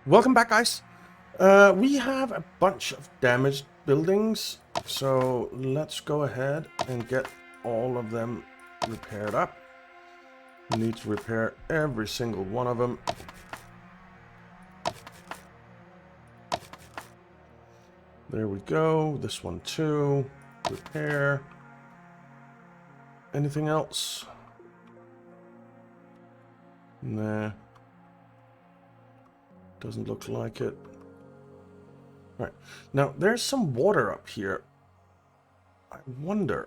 Welcome back, guys. We have a bunch of damaged buildings, so let's go ahead and get all of them repaired up. We need to repair every single one of them. There we go. This one too. Repair. Anything else? Nah. Doesn't look like it. Right. Now, there's some water up here. I wonder.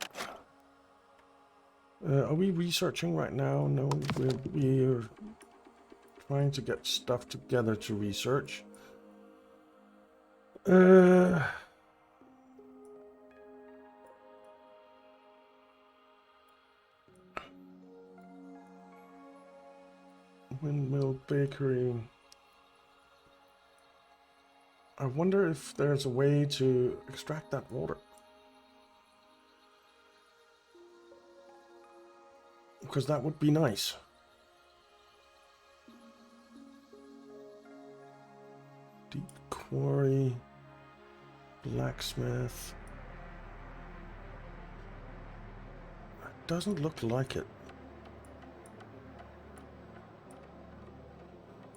Are we researching right now? No, we're trying to get stuff together to research. Windmill Bakery. I wonder if there's a way to extract that water. Because that would be nice. Deep quarry. Blacksmith. It doesn't look like it.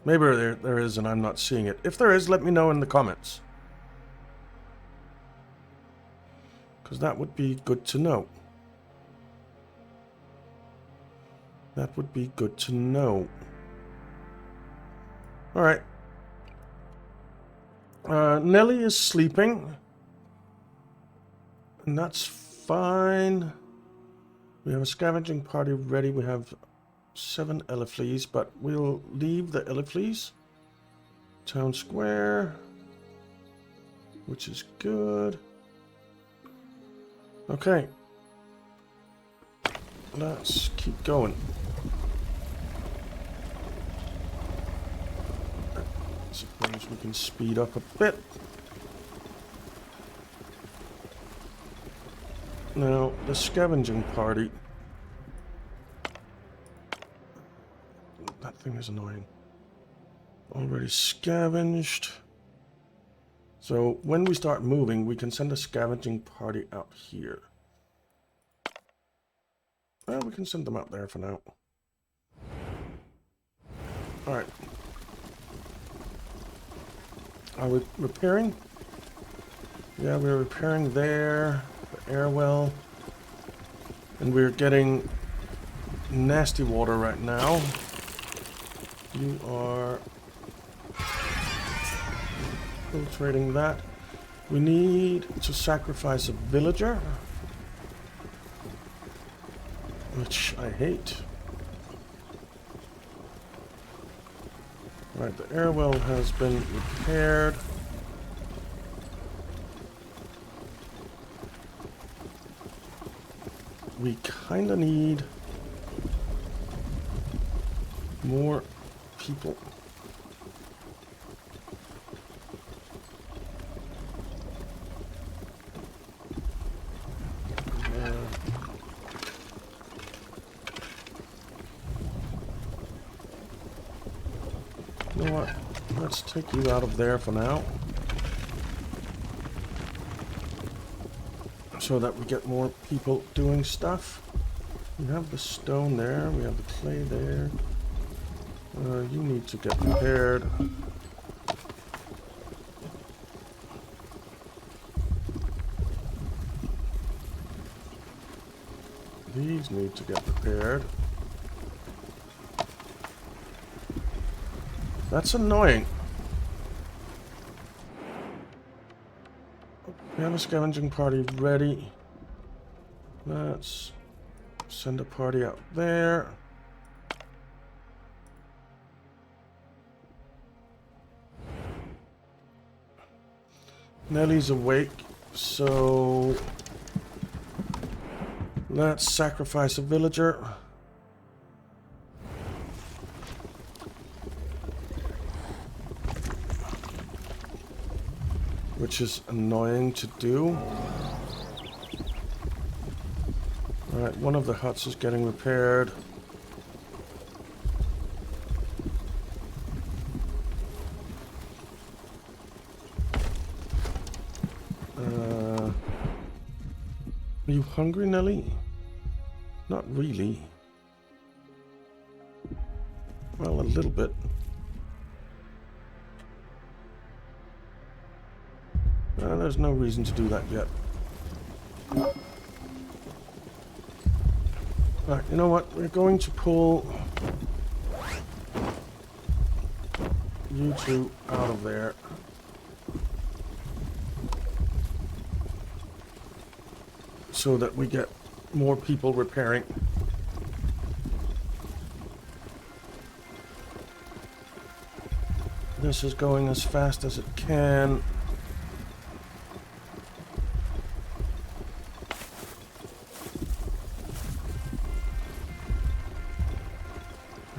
Maybe there is and I'm not seeing it. If there is, let me know in the comments. Because that would be good to know. That would be good to know. Alright. Nelly is sleeping. And that's fine. We have a scavenging party ready. We have 7 Eliflees, but we'll leave the Eliflees. Town square. Which is good. Okay. Let's keep going. I suppose we can speed up a bit. Now, the scavenging party. That thing is annoying. Already scavenged. So, when we start moving, we can send a scavenging party out here. Well, we can send them out there for now. Alright. Are we repairing? Yeah, we're repairing there. The air well. And we're getting nasty water right now. You are filtrating that. We need to sacrifice a villager. Which I hate. Right, the air well has been repaired. We kinda need more people. You know what? Let's take you out of there for now. So that we get more people doing stuff. We have the stone there. We have the clay there. You need to get prepared. These need to get prepared. That's annoying. We have a scavenging party ready. Let's send a party out there. Nelly's awake, so let's sacrifice a villager. Which is annoying to do. Alright, one of the huts is getting repaired. Are you hungry, Nelly? Not really. Well, a little bit. There's no reason to do that yet. Alright, you know what? We're going to pull you two out of there. So that we get more people repairing. This is going as fast as it can.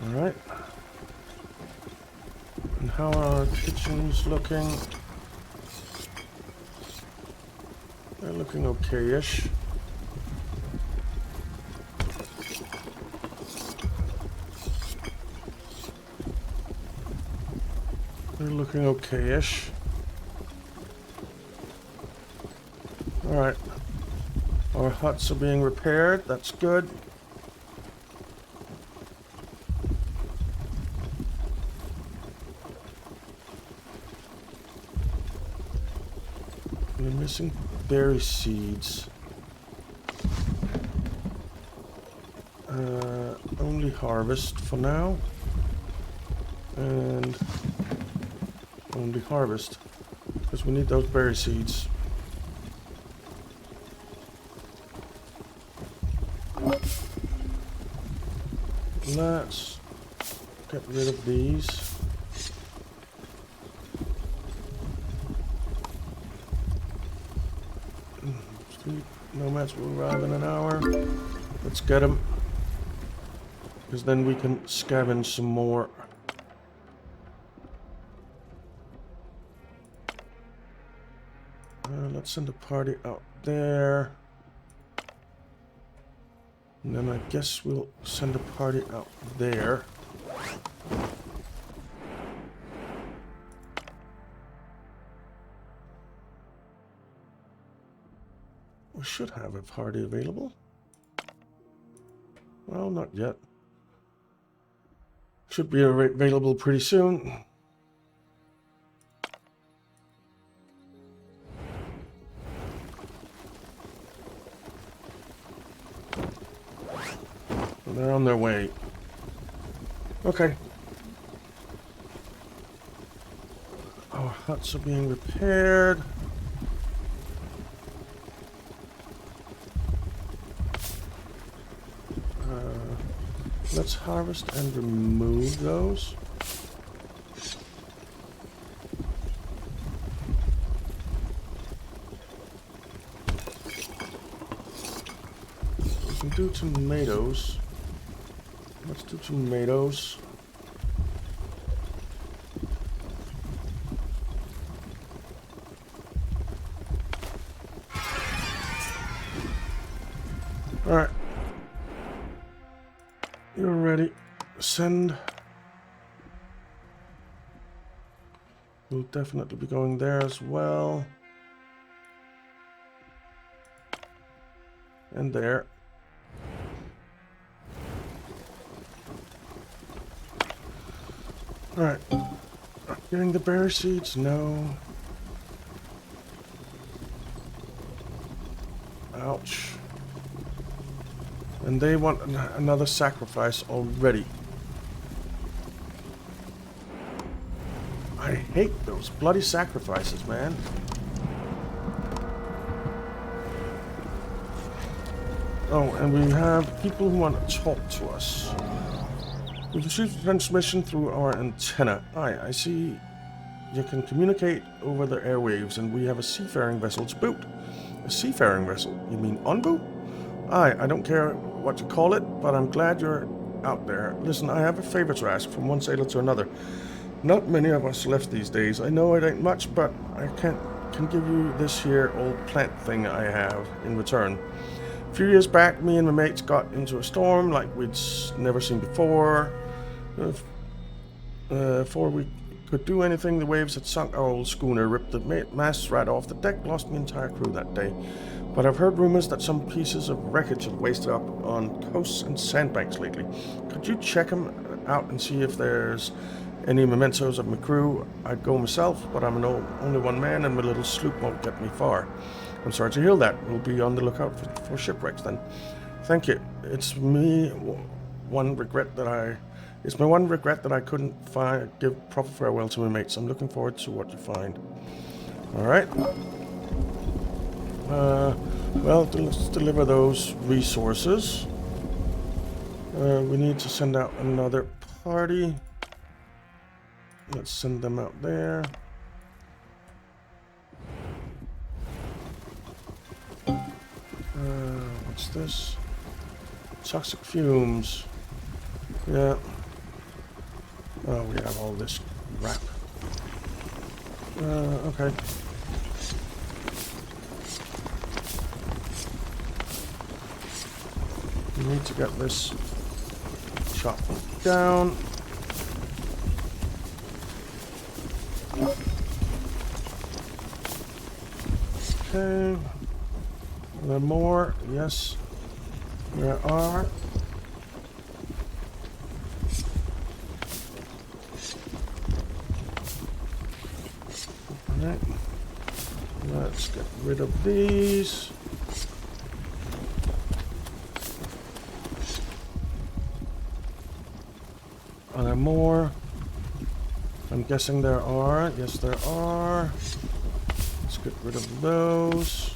Alright. And how are our kitchens looking? They're looking okay-ish. They're looking okay-ish. Alright. Our huts are being repaired. That's good. We're missing berry seeds. Only harvest for now. And only harvest. Because we need those berry seeds. Let's get rid of these. Street nomads will arrive in an hour. Let's get them. Because then we can scavenge some more. Let's send a party out there. And then I guess we'll send a party out there. We should have a party available. Well, not yet. Should be available pretty soon. They're on their way. Okay. Our huts are being repaired. Let's harvest and remove those. We can do tomatoes. Let's do tomatoes. All right. You're ready. Send. We'll definitely be going there as well. And there. Alright. Getting the berry seeds? No. Ouch. And they want another sacrifice already. I hate those bloody sacrifices, man. Oh, and we have people who want to talk to us. We've received transmission through our antenna. Aye, I see you can communicate over the airwaves, and we have a seafaring vessel to boot. A seafaring vessel? You mean Onbu? Aye, I don't care what you call it, but I'm glad you're out there. Listen, I have a favor to ask from one sailor to another. Not many of us left these days. I know it ain't much, but I can give you this here old plant thing I have in return. A few years back, me and my mates got into a storm like we'd never seen before. Before we could do anything. The waves had sunk our old schooner, ripped the masts right off the deck, lost the entire crew that day. But I've heard rumors that some pieces of wreckage have wasted up on coasts and sandbanks lately. Could you check them out and see if there's any mementos of my crew? I'd go myself, but I'm only one man and my little sloop won't get me far. I'm sorry to hear that. We'll be on the lookout for shipwrecks then. Thank you. It's my one regret that I couldn't give proper farewell to my mates. I'm looking forward to what you find. Alright. Well, let's deliver those resources. We need to send out another party. Let's send them out there. What's this? Toxic fumes. Yeah. Oh, we have all this crap. Okay. We need to get this chopped down. Okay. Are there more? Yes. There are. Alright. Let's get rid of these. Are there more? I'm guessing there are. Yes, there are. Let's get rid of those.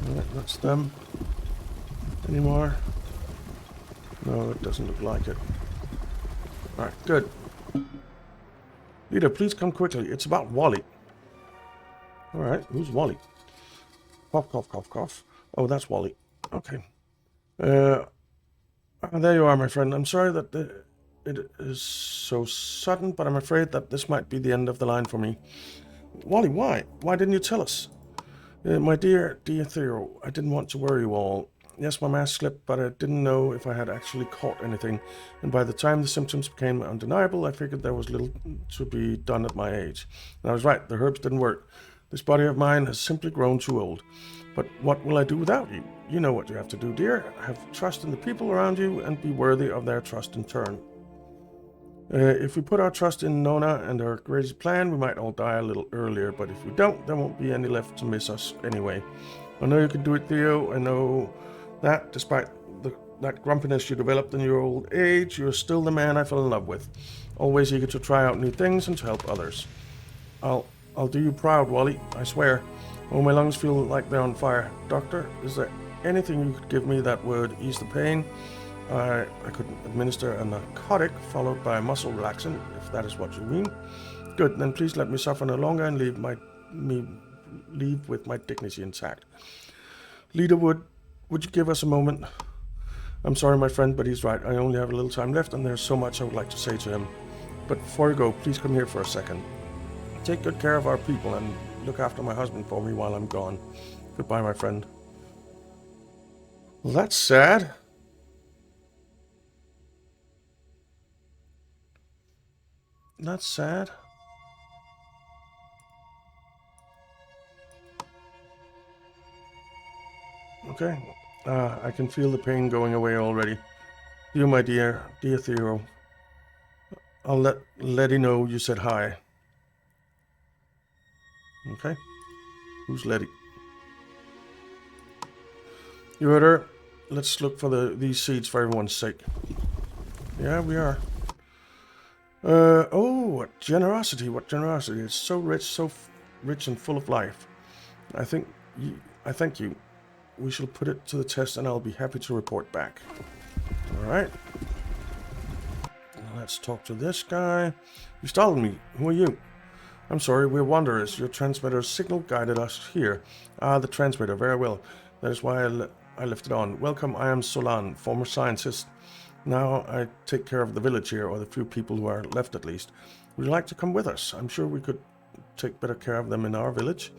Alright, that's them. Any more? No, it doesn't look like it. Alright, good. Leader, please come quickly. It's about Wally. Alright, who's Wally? Cough, cough, cough, cough. Oh, that's Wally. Okay. There you are, my friend. I'm sorry that it is so sudden, but I'm afraid that this might be the end of the line for me. Wally, why? Why didn't you tell us? My dear Theo, I didn't want to worry you all. Yes, my mask slipped, but I didn't know if I had actually caught anything. And by the time the symptoms became undeniable, I figured there was little to be done at my age. And I was right, the herbs didn't work. This body of mine has simply grown too old. But what will I do without you? You know what you have to do, dear. Have trust in the people around you and be worthy of their trust in turn. If we put our trust in Nona and her greatest plan, we might all die a little earlier. But if we don't, there won't be any left to miss us anyway. I know you can do it, Theo. I know that despite that grumpiness you developed in your old age, you're still the man I fell in love with. Always eager to try out new things and to help others. I'll do you proud, Wally, I swear. Oh, my lungs feel like they're on fire. Doctor, is there anything you could give me that would ease the pain? I could administer a narcotic followed by a muscle relaxant, if that is what you mean. Good, then please let me suffer no longer and leave with my dignity intact. Leader, would you give us a moment? I'm sorry, my friend, but he's right. I only have a little time left, and there's so much I would like to say to him. But before you go, please come here for a second. Take good care of our people and look after my husband for me while I'm gone. Goodbye, my friend. Well, that's sad. That's sad. Okay. I can feel the pain going away already. You, my dear Theo. I'll let Letty know you said hi. Okay. Who's Letty? You heard her. Let's look for these seeds for everyone's sake. Yeah, we are. Oh, what generosity! What generosity! It's so rich and full of life. I thank you. We shall put it to the test, and I'll be happy to report back. All right. Let's talk to this guy. You startled me. Who are you? I'm sorry, we're wanderers. Your transmitter's signal guided us here. Ah, the transmitter. Very well. That is why I left it on. Welcome, I am Solan, former scientist. Now I take care of the village here, or the few people who are left at least. Would you like to come with us? I'm sure we could take better care of them in our village.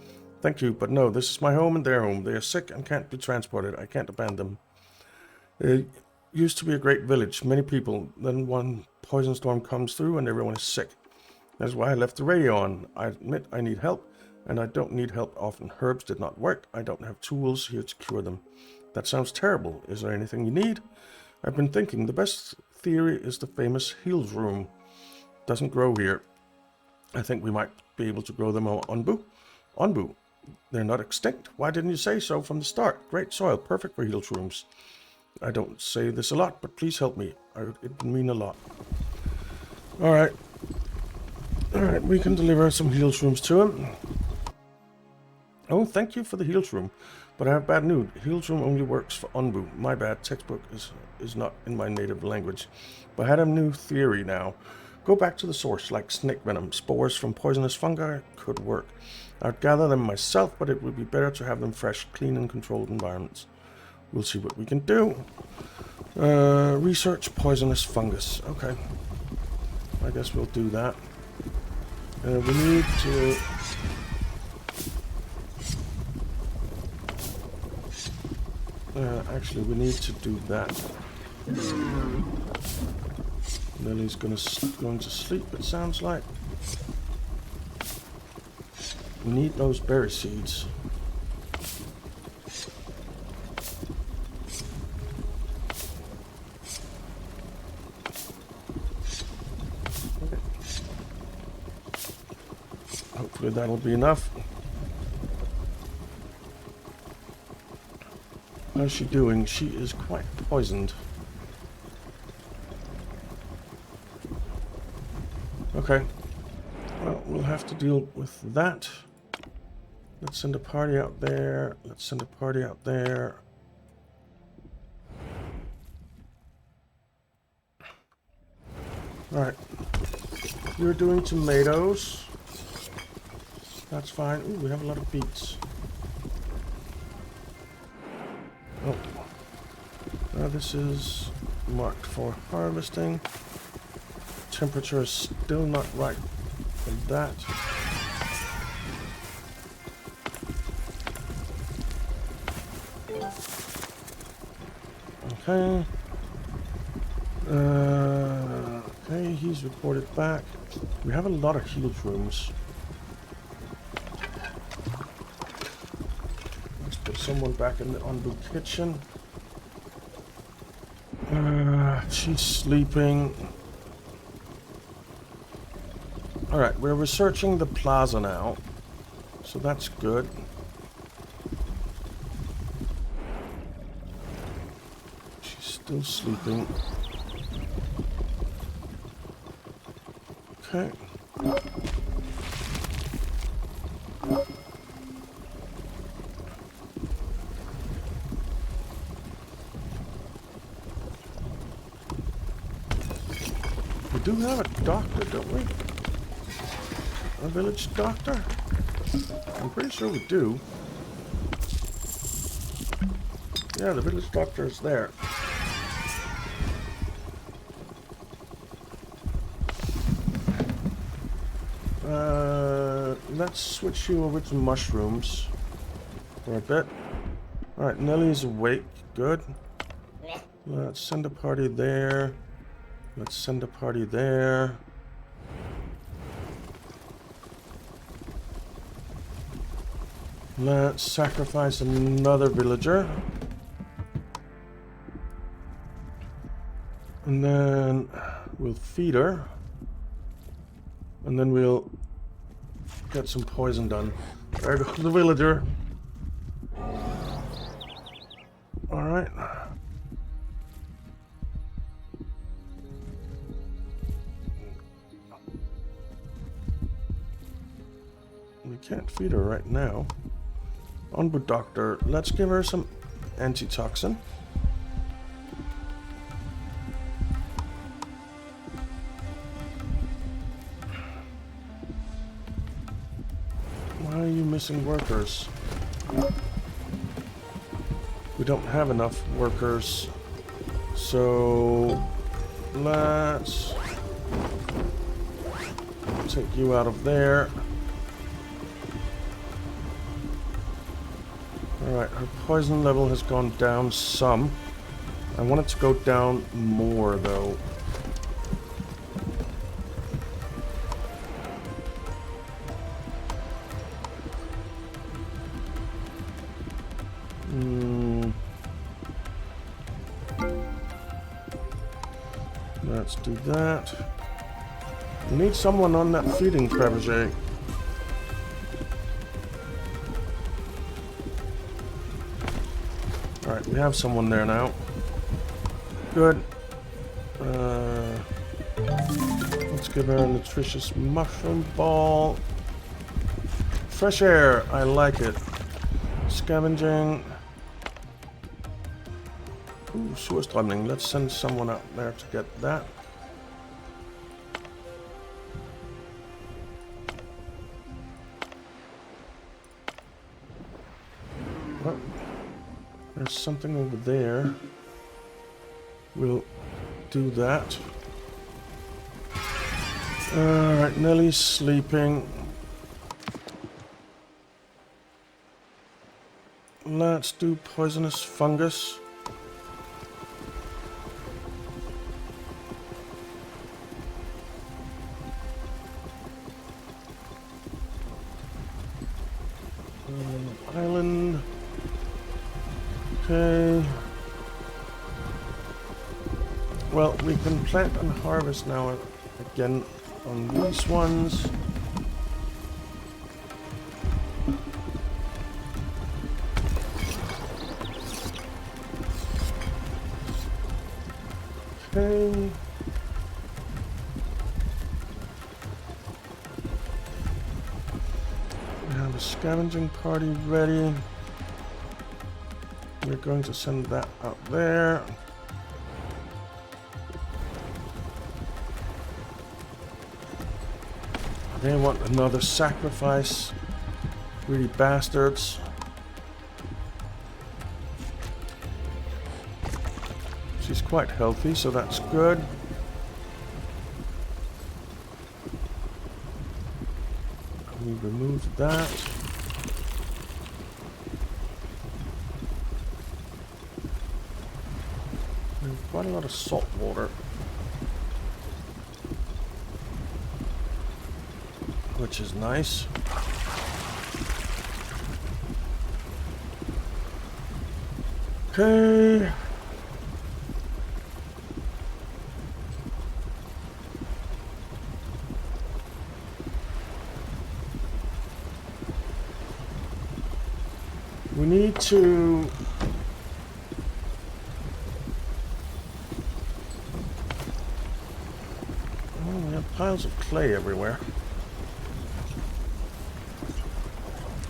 Thank you, but no, this is my home and their home. They are sick and can't be transported. I can't abandon them. It used to be a great village, many people. Then one poison storm comes through and everyone is sick. That's why I left the radio on. I admit I need help, and I don't need help often. Herbs did not work. I don't have tools here to cure them. That sounds terrible. Is there anything you need? I've been thinking the best theory is the famous heals room. Doesn't grow here. I think we might be able to grow them on Onbu. Onbu. They're not extinct. Why didn't you say so from the start? Great soil, perfect for heals rooms. I don't say this a lot, but please help me. It would mean a lot. Alright. Alright, we can deliver some heals rooms to him. Oh, thank you for the heals room. But I have bad news. Heals room only works for Onbu. My bad. Textbook is not in my native language. But I had a new theory now. Go back to the source, like snake venom. Spores from poisonous fungi could work. I'd gather them myself, but it would be better to have them fresh, clean, and controlled environments. We'll see what we can do. Research poisonous fungus. Okay. I guess we'll do that. We need to... actually, we need to do that. Lily's going to sleep, it sounds like. We need those berry seeds. Okay. Hopefully that'll be enough. How's she doing? She is quite poisoned. Okay. Well, we'll have to deal with that. Let's send a party out there. Let's send a party out there. Alright. You're doing tomatoes. That's fine. Ooh, we have a lot of beets. Oh. This is marked for harvesting. Temperature is still not right for that. Okay. Okay, he's reported back. We have a lot of healed rooms. Let's put someone back in the Onbu kitchen. She's sleeping. Alright, we're researching the plaza now. So that's good. She's still sleeping. Okay. We do have a doctor, don't we? A village doctor? I'm pretty sure we do. Yeah, the village doctor is there. Let's switch you over to mushrooms for a bit. Alright, Nellie's awake. Good. Let's send a party there. Let's send a party there. Let's sacrifice another villager. And then we'll feed her. And then we'll get some poison done. There goes the villager. Alright. We can't feed her right now. Onbu doctor, let's give her some antitoxin. Why are you missing workers? We don't have enough workers, so let's take you out of there. Alright, her poison level has gone down some. I want it to go down more, though. Let's do that. We need someone on that feeding trebuchet. Alright, we have someone there now. Good. Let's give her a nutritious mushroom ball. Fresh air, I like it. Scavenging. Ooh, Surströmming. Let's send someone out there to get that. Well, there's something over there. We'll do that. Alright, Nellie's sleeping. Let's do poisonous fungus. Island. Okay. Well, we can plant and harvest now again on these ones. Okay. We have a scavenging party ready. We're going to send that out there. They want another sacrifice. Greedy bastards. She's quite healthy, so that's good. We remove that. There's quite a lot of salt water, which is nice. Okay. We need to we have piles of clay everywhere.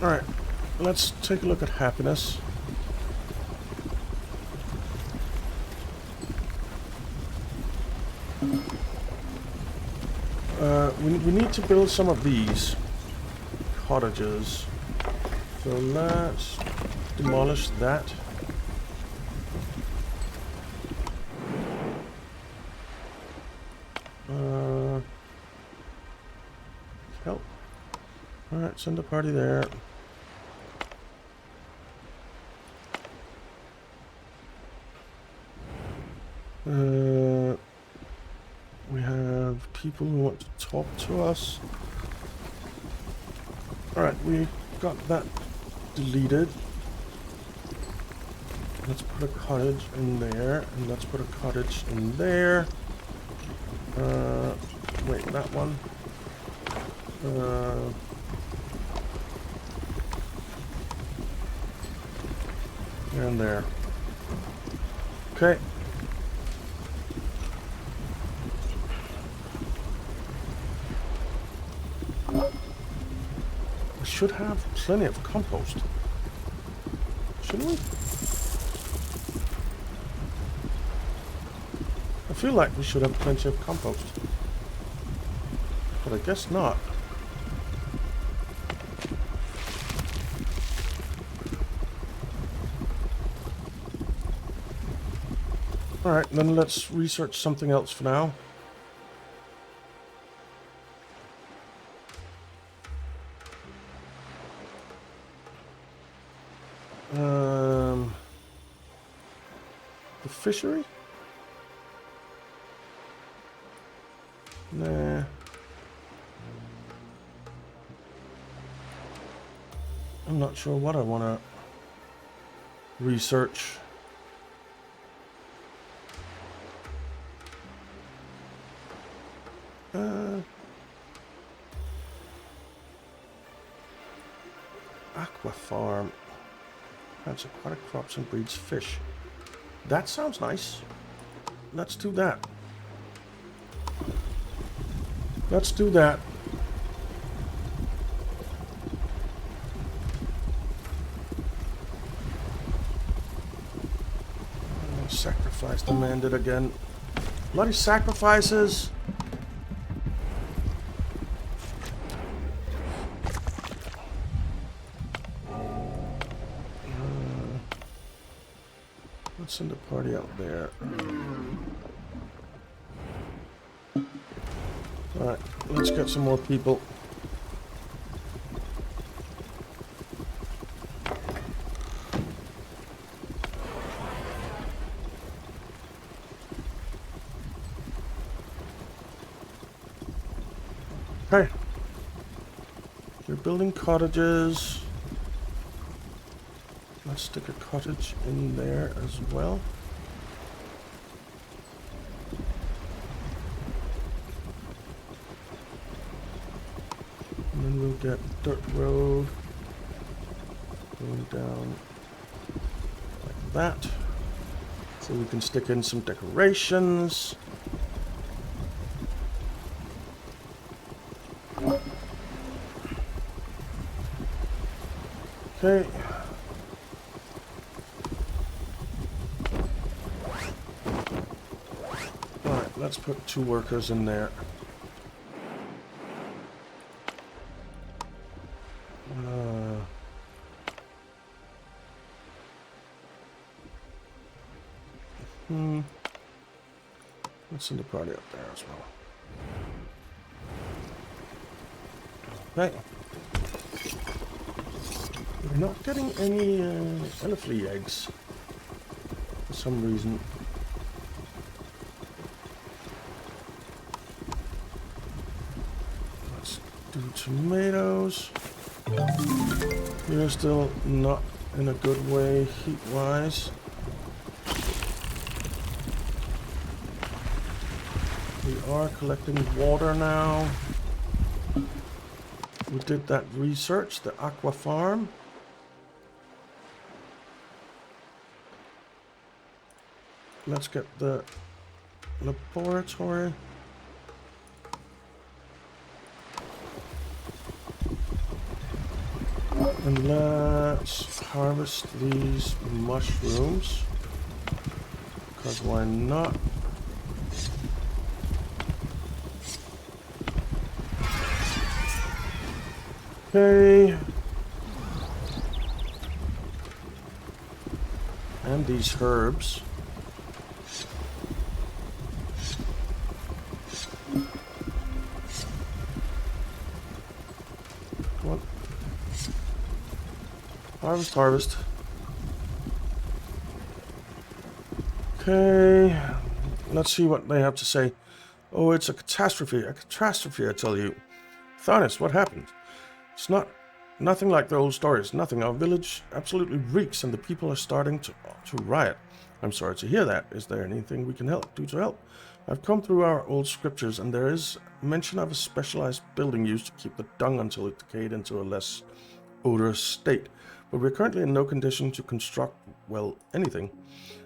Alright, let's take a look at happiness. We need to build some of these cottages. So let's demolish that. Help. Alright, send a party there. We have people who want to talk to us. Alright, we got that deleted. Let's put a cottage in there, and let's put a cottage in there. Wait, that one. And there. Okay. We should have plenty of compost. Shouldn't we? I feel like we should have plenty of compost. But I guess not. Alright, then let's research something else for now. fishery? Nah. I'm not sure what I want to research. Aqua farm. Plants aquatic crops and breeds fish. That sounds nice. Let's do that. Let's do that. Sacrifice demanded again. Bloody sacrifices. Let's send a party out there. Alright, let's get some more people. Okay. You're building cottages. Let's stick a cottage in there as well. And then we'll get dirt road going down like that. So we can stick in some decorations. Okay. Alright, let's put 2 workers in there. Let's send the party up there as well. Okay. We're not getting any elefly eggs for some reason. Let's do tomatoes. We're still not in a good way heat-wise. We are collecting water now. We did that research, the aqua farm. Let's get the laboratory. And let's harvest these mushrooms. Because why not? Okay. And these herbs. Come on. Harvest, harvest. Okay. Let's see what they have to say. Oh, it's a catastrophe. A catastrophe, I tell you. Tharnis, what happened? It's nothing like the old stories. Nothing. Our village absolutely reeks, and the people are starting to riot. I'm sorry to hear that. Is there anything we can do to help? I've come through our old scriptures, and there is mention of a specialized building used to keep the dung until it decayed into a less odorous state. But we're currently in no condition to construct, well, anything.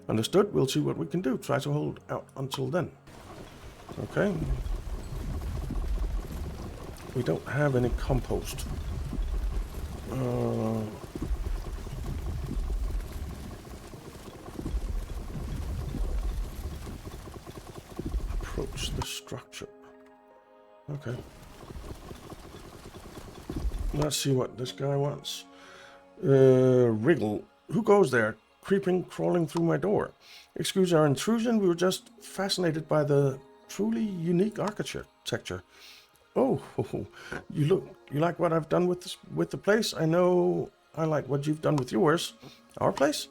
Understood? We'll see what we can do. Try to hold out until then. Okay. We don't have any compost. Approach the structure. Okay. Let's see what this guy wants. Wriggle. Who goes there? Creeping, crawling through my door. Excuse our intrusion. We were just fascinated by the truly unique architecture. Oh, you like what I've done with the place? I know I like what you've done with yours. Our place?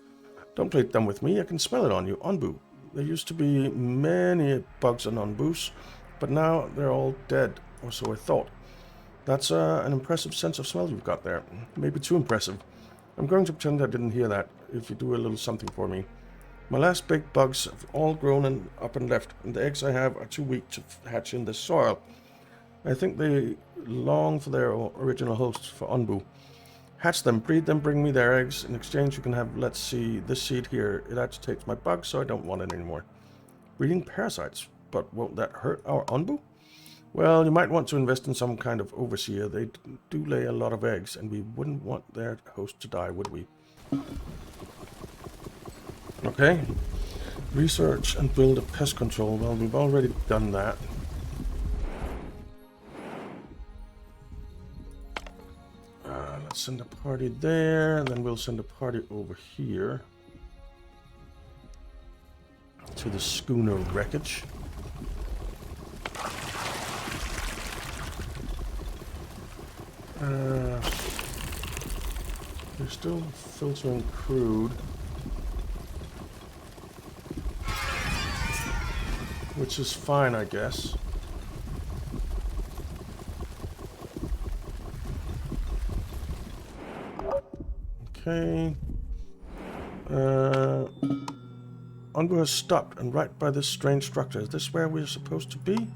Don't play dumb with me. I can smell it on you. Onbu. There used to be many bugs on Onbus, but now they're all dead, or so I thought. That's an impressive sense of smell you've got there. Maybe too impressive. I'm going to pretend I didn't hear that, if you do a little something for me. My last big bugs have all grown and up and left, and the eggs I have are too weak to hatch in the soil. I think they long for their original hosts, for Onbu. Hatch them, breed them, bring me their eggs. In exchange, you can have, let's see, this seed here. It agitates my bugs, so I don't want it anymore. Breeding parasites, but won't that hurt our Onbu? Well, you might want to invest in some kind of overseer. They do lay a lot of eggs, and we wouldn't want their host to die, would we? Okay. Research and build a pest control. Well, we've already done that. Let's send a party there, and then we'll send a party over here to the schooner wreckage. They're still filtering crude, which is fine, I guess. Okay. Onbu has stopped, and right by this strange structure. Is this where we're supposed to be?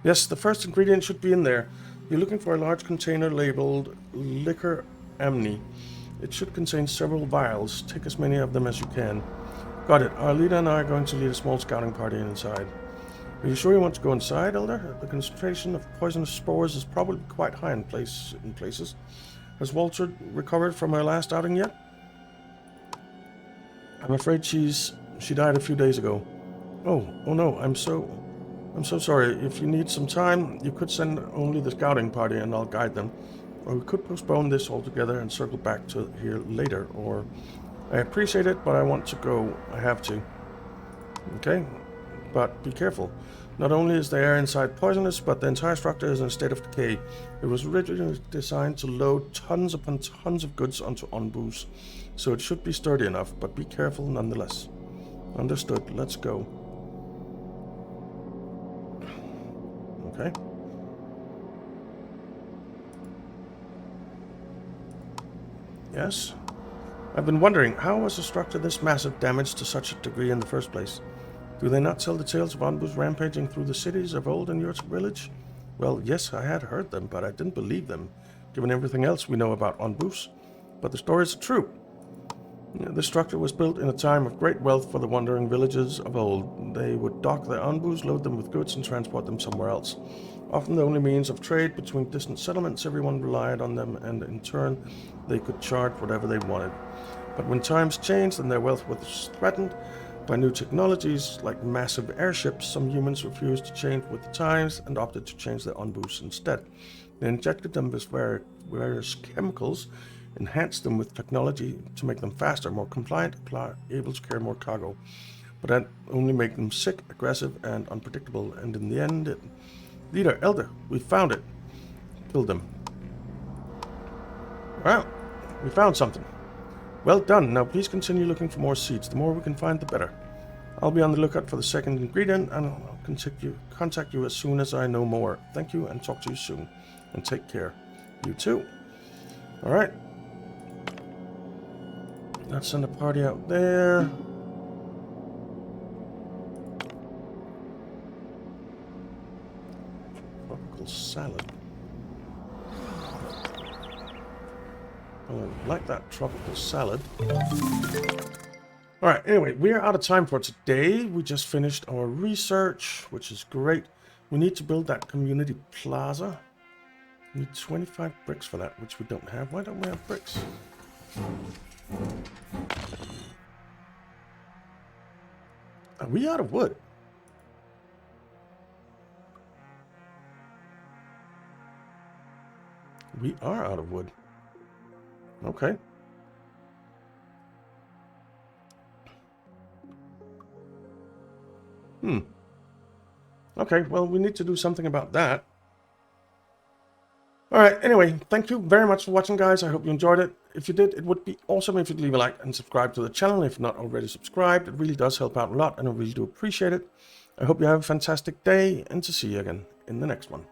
Yes, the first ingredient should be in there. You're looking for a large container labeled liquor amni. It should contain several vials. Take as many of them as you can. Got it. Our leader and I are going to lead a small scouting party inside. Are you sure you want to go inside, Elder? The concentration of poisonous spores is probably quite high in places. Has Walter recovered from her last outing yet? I'm afraid she died a few days ago. Oh no, I'm so sorry. If you need some time, you could send only the scouting party and I'll guide them. Or we could postpone this altogether and circle back to here later. Or, I appreciate it, but I want to go. I have to. Okay? But be careful. Not only is the air inside poisonous, but the entire structure is in a state of decay. It was originally designed to load tons upon tons of goods onto Onbus, so it should be sturdy enough, but be careful nonetheless. Understood. Let's go. Okay. Yes? I've been wondering, how was a structure this massive damaged to such a degree in the first place? Do they not tell the tales of Onbus rampaging through the cities of old in your village? Well, yes, I had heard them, but I didn't believe them, given everything else we know about Onbus. But the stories are true. The structure was built in a time of great wealth for the wandering villages of old. They would dock their Onbus, load them with goods, and transport them somewhere else. Often the only means of trade between distant settlements, everyone relied on them, and in turn they could charge whatever they wanted. But when times changed and their wealth was threatened by new technologies like massive airships, some humans refused to change with the times and opted to change their Onbus instead. They injected them with various chemicals, enhanced them with technology to make them faster, more compliant, able to carry more cargo. But that only made them sick, aggressive, and unpredictable, and in the end, Leader, Elder, we found it. Killed them. Well, we found something. Well done. Now please continue looking for more seeds. The more we can find, the better. I'll be on the lookout for the second ingredient, and I'll contact you as soon as I know more. Thank you, and talk to you soon. And take care. You too. Alright. Let's send a party out there. Tropical salad. I like that tropical salad. Alright, anyway, we are out of time for today. We just finished our research, which is great. We need to build that community plaza. We need 25 bricks for that, which we don't have. Why don't we have bricks? Are we out of wood? We are out of wood. Okay. Okay, well, we need to do something about that. Alright, anyway, thank you very much for watching, guys. I hope you enjoyed it. If you did, it would be awesome if you'd leave a like and subscribe to the channel if you're not already subscribed. It really does help out a lot, and I really do appreciate it. I hope you have a fantastic day, and to see you again in the next one.